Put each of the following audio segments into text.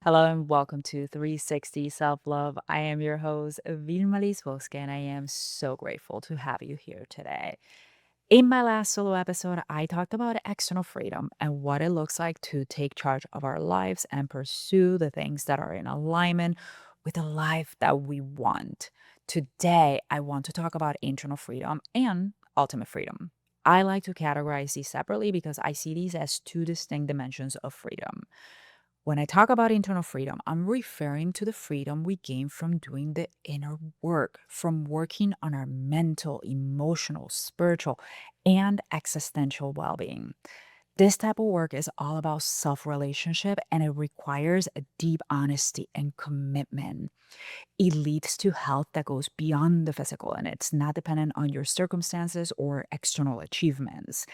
Hello and welcome to 360 Self Love. I am your host, Vilma Lisboska, and I am so grateful to have you here today. In my last solo episode, I talked about external freedom and what it looks like to take charge of our lives and pursue the things that are in alignment with the life that we want. Today, I want to talk about internal freedom and ultimate freedom. I like to categorize these separately because I see these as two distinct dimensions of freedom. When I talk about internal freedom, I'm referring to the freedom we gain from doing the inner work, from working on our mental, emotional, spiritual, and existential well being. This type of work is all about self relationship and it requires a deep honesty and commitment. It leads to health that goes beyond the physical and it's not dependent on your circumstances or external achievements.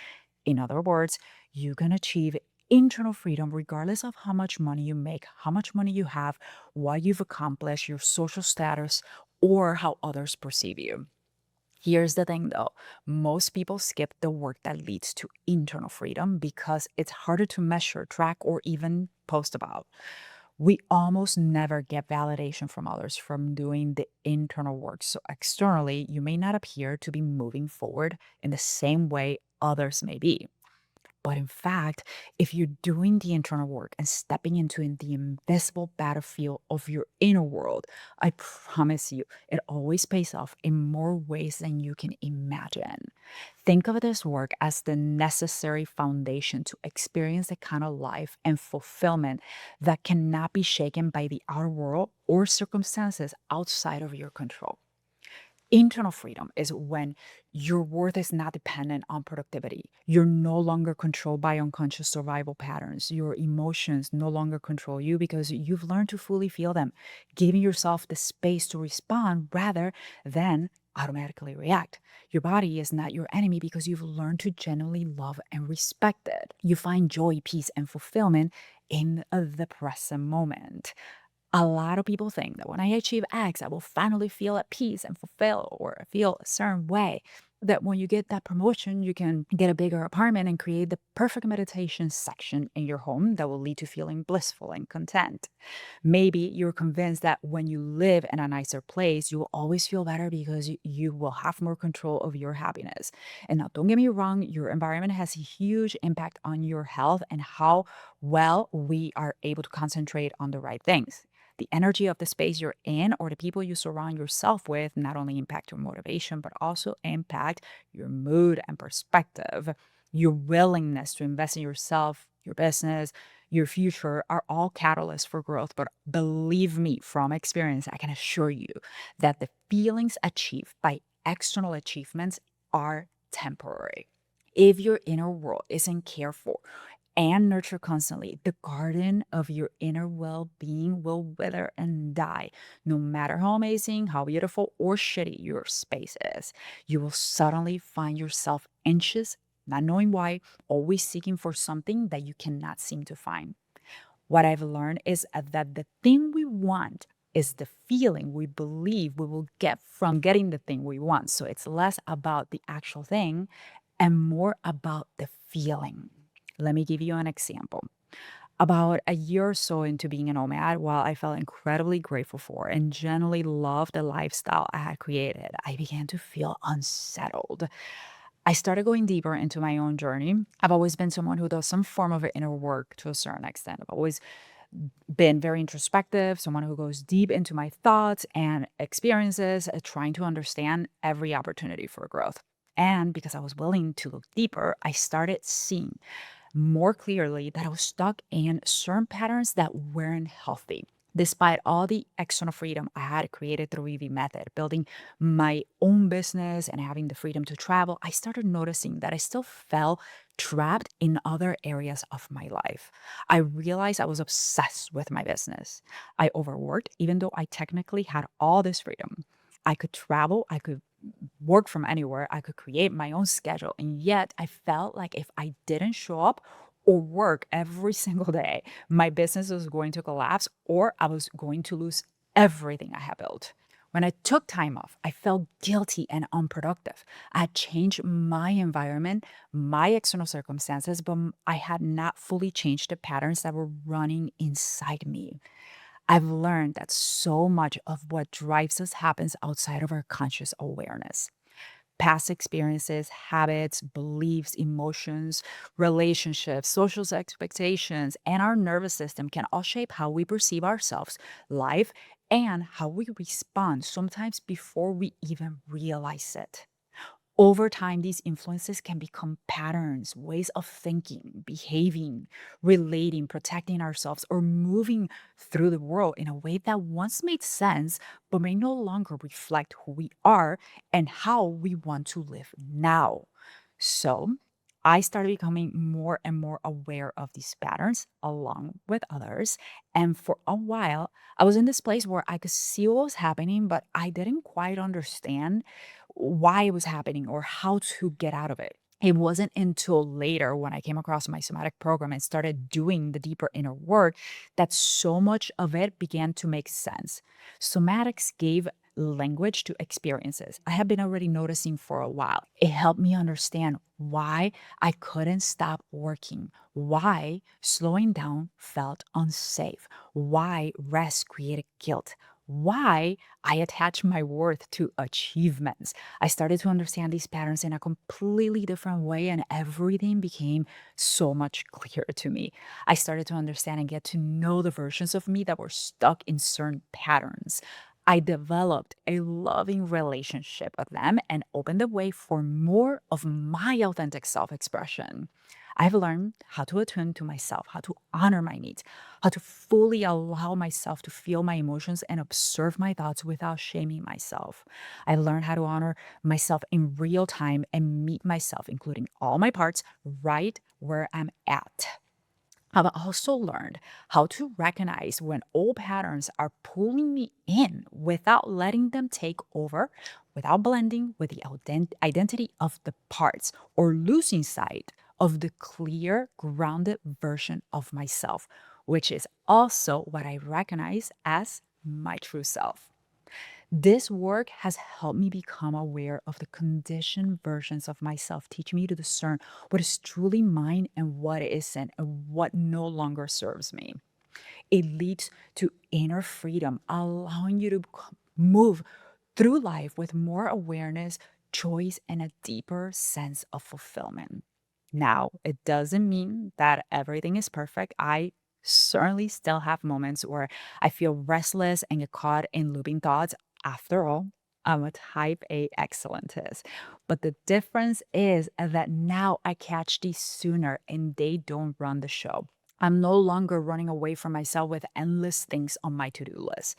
In other words, you can achieve internal freedom regardless of how much money you make, how much money you have, what you've accomplished, your social status, or how others perceive you. Here's the thing though, most people skip the work that leads to internal freedom because it's harder to measure, track, or even post about. We almost never get validation from others from doing the internal work. So, externally, you may not appear to be moving forward in the same way others may be. But in fact, if you're doing the internal work and stepping into the invisible battlefield of your inner world, I promise you, it always pays off in more ways than you can imagine. Think of this work as the necessary foundation to experience the kind of life and fulfillment that cannot be shaken by the outer world or circumstances outside of your control. Internal freedom is when your worth is not dependent on productivity. You're no longer controlled by unconscious survival patterns. Your emotions no longer control you because you've learned to fully feel them, giving yourself the space to respond rather than automatically react. Your body is not your enemy because you've learned to genuinely love and respect it. You find joy, peace, and fulfillment in the present moment. A lot of people think that when I achieve X, I will finally feel at peace and fulfill or feel a certain way. That when you get that promotion, you can get a bigger apartment and create the perfect meditation section in your home that will lead to feeling blissful and content. Maybe you're convinced that when you live in a nicer place, you will always feel better because you will have more control of your happiness. And now, don't get me wrong, your environment has a huge impact on your health and how well we are able to concentrate on the right things. The energy of the space you're in or the people you surround yourself with not only impact your motivation, but also impact your mood and perspective. Your willingness to invest in yourself, your business, your future are all catalysts for growth. But believe me, from experience, I can assure you that the feelings achieved by external achievements are temporary. If your inner world isn't cared for and nurtured constantly, the garden of your inner well being will wither and die. No matter how amazing, how beautiful, or shitty your space is, you will suddenly find yourself anxious, not knowing why, always seeking for something that you cannot seem to find. What I've learned is that the thing we want is the feeling we believe we will get from getting the thing we want. So it's less about the actual thing and more about the feeling. Let me give you an example. About a year or so into being a nomad, while I felt incredibly grateful for and genuinely loved the lifestyle I had created, I began to feel unsettled. I started going deeper into my own journey. I've always been someone who does some form of inner work to a certain extent. I've always been very introspective, someone who goes deep into my thoughts and experiences, trying to understand every opportunity for growth. And because I was willing to look deeper, I started seeing more clearly that I was stuck in certain patterns that weren't healthy. Despite all the external freedom I had created through EV Method, building my own business and having the freedom to travel, I started noticing that I still felt trapped in other areas of my life. I realized I was obsessed with my business. I overworked, even though I technically had all this freedom. I could travel, I could work from anywhere. I could create my own schedule. And yet I felt like if I didn't show up or work every single day, my business was going to collapse or I was going to lose everything I had built. When I took time off, I felt guilty and unproductive. I had changed my environment, my external circumstances, but I had not fully changed the patterns that were running inside me. I've learned that so much of what drives us happens outside of our conscious awareness. Past experiences, habits, beliefs, emotions, relationships, social expectations, and our nervous system can all shape how we perceive ourselves, life, and how we respond, sometimes before we even realize it. Over time, these influences can become patterns, ways of thinking, behaving, relating, protecting ourselves, or moving through the world in a way that once made sense, but may no longer reflect who we are and how we want to live now. So, I started becoming more and more aware of these patterns along with others. And for a while, I was in this place where I could see what was happening, but I didn't quite understand why it was happening or how to get out of it. It wasn't until later when I came across my somatic program and started doing the deeper inner work that so much of it began to make sense. Somatics gave language to experiences I had been already noticing for a while. It helped me understand why I couldn't stop working, why slowing down felt unsafe, why rest created guilt, why I attach my worth to achievements. I started to understand these patterns in a completely different way, and everything became so much clearer to me. I started to understand and get to know the versions of me that were stuck in certain patterns. I developed a loving relationship with them and opened the way for more of my authentic self expression. I've learned how to attune to myself, how to honor my needs, how to fully allow myself to feel my emotions and observe my thoughts without shaming myself. I learned how to honor myself in real time and meet myself, including all my parts, right where I'm at. I've also learned how to recognize when old patterns are pulling me in without letting them take over, without blending with the identity of the parts or losing sight of the clear, grounded version of myself, which is also what I recognize as my true self. This work has helped me become aware of the conditioned versions of myself, teaching me to discern what is truly mine and what isn't, and what no longer serves me. It leads to inner freedom, allowing you to move through life with more awareness, choice, and a deeper sense of fulfillment. Now, it doesn't mean that everything is perfect. I certainly still have moments where I feel restless and get caught in looping thoughts. After all, I'm a type A excellentist. But the difference is that now I catch these sooner and they don't run the show. I'm no longer running away from myself with endless things on my to do list.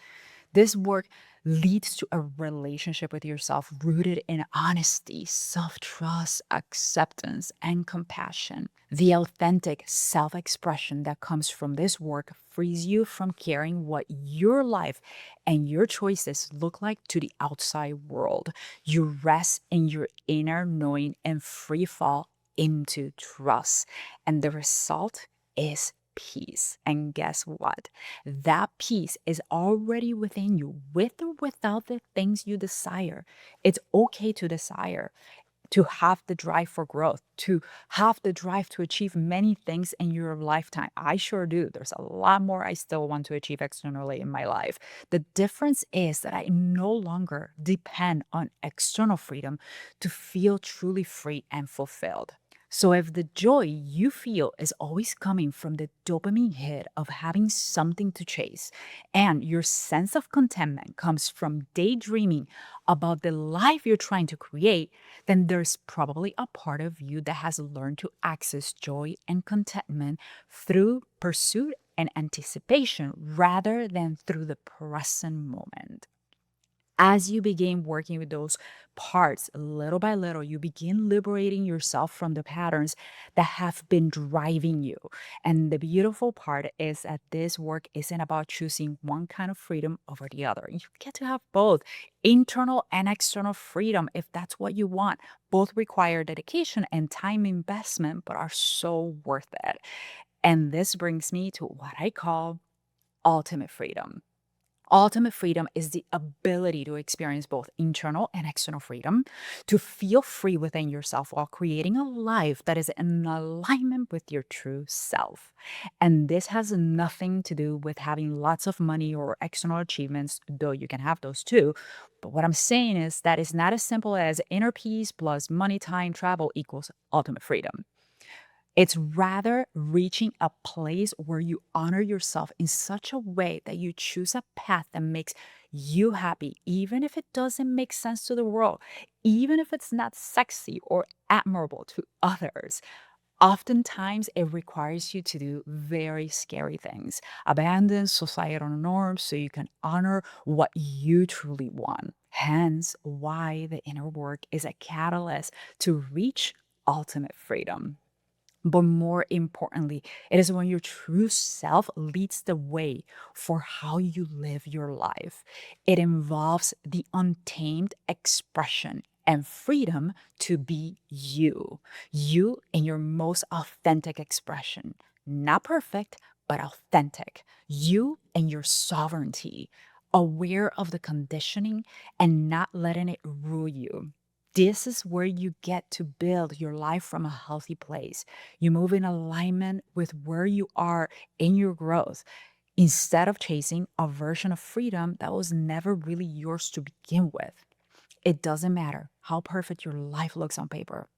This work leads to a relationship with yourself rooted in honesty, self trust, acceptance, and compassion. The authentic self expression that comes from this work frees you from caring what your life and your choices look like to the outside world. You rest in your inner knowing and free fall into trust. And the result is peace. And guess what? That peace is already within you, with or without the things you desire. It's okay to desire, to have the drive for growth, to have the drive to achieve many things in your lifetime. I sure do. There's a lot more I still want to achieve externally in my life. The difference is that I no longer depend on external freedom to feel truly free and fulfilled. So, if the joy you feel is always coming from the dopamine hit of having something to chase, and your sense of contentment comes from daydreaming about the life you're trying to create, then there's probably a part of you that has learned to access joy and contentment through pursuit and anticipation rather than through the present moment. As you begin working with those parts little by little, you begin liberating yourself from the patterns that have been driving you. And the beautiful part is that this work isn't about choosing one kind of freedom over the other. You get to have both internal and external freedom if that's what you want. Both require dedication and time investment, but are so worth it. And this brings me to what I call ultimate freedom. Ultimate freedom is the ability to experience both internal and external freedom, to feel free within yourself while creating a life that is in alignment with your true self. And this has nothing to do with having lots of money or external achievements, though you can have those too. But what I'm saying is that it's not as simple as inner peace plus money, time, travel equals ultimate freedom. It's rather reaching a place where you honor yourself in such a way that you choose a path that makes you happy, even if it doesn't make sense to the world, even if it's not sexy or admirable to others. Oftentimes, it requires you to do very scary things, abandon societal norms so you can honor what you truly want. Hence, why the inner work is a catalyst to reach ultimate freedom. But more importantly, it is when your true self leads the way for how you live your life. It involves the untamed expression and freedom to be you, you in your most authentic expression. Not perfect, but authentic. You and your sovereignty, aware of the conditioning and not letting it rule you. This is where you get to build your life from a healthy place. You move in alignment with where you are in your growth instead of chasing a version of freedom that was never really yours to begin with. It doesn't matter how perfect your life looks on paper.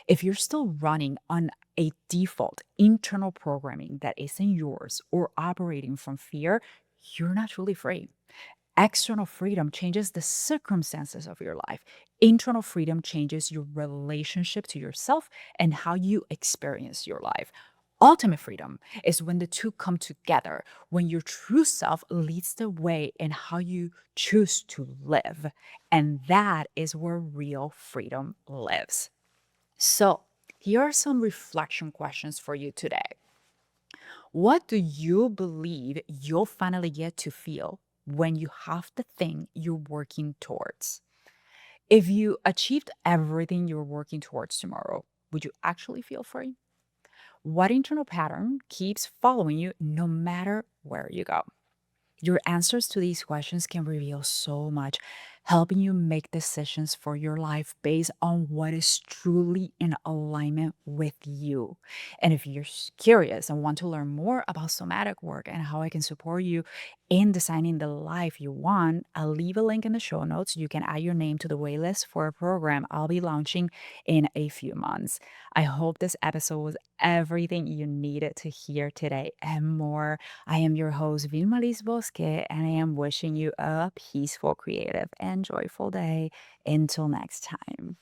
If you're still running on a default internal programming that isn't yours or operating from fear, you're not truly free. External freedom changes the circumstances of your life. Internal freedom changes your relationship to yourself and how you experience your life. Ultimate freedom is when the two come together, when your true self leads the way in how you choose to live. And that is where real freedom lives. So, here are some reflection questions for you today. What do you believe you'll finally get to feel when you have the thing you're working towards? If you achieved everything you're working towards tomorrow, would you actually feel free? What internal pattern keeps following you no matter where you go? Your answers to these questions can reveal so much, helping you make decisions for your life based on what is truly in alignment with you. And if you're curious and want to learn more about somatic work and how I can support you in designing the life you want, I'll leave a link in the show notes. You can add your name to the waitlist for a program I'll be launching in a few months. I hope this episode was everything you needed to hear today and more. I am your host, Vilma Liz Bosque, and I am wishing you a peaceful, creative, and joyful day. Until next time.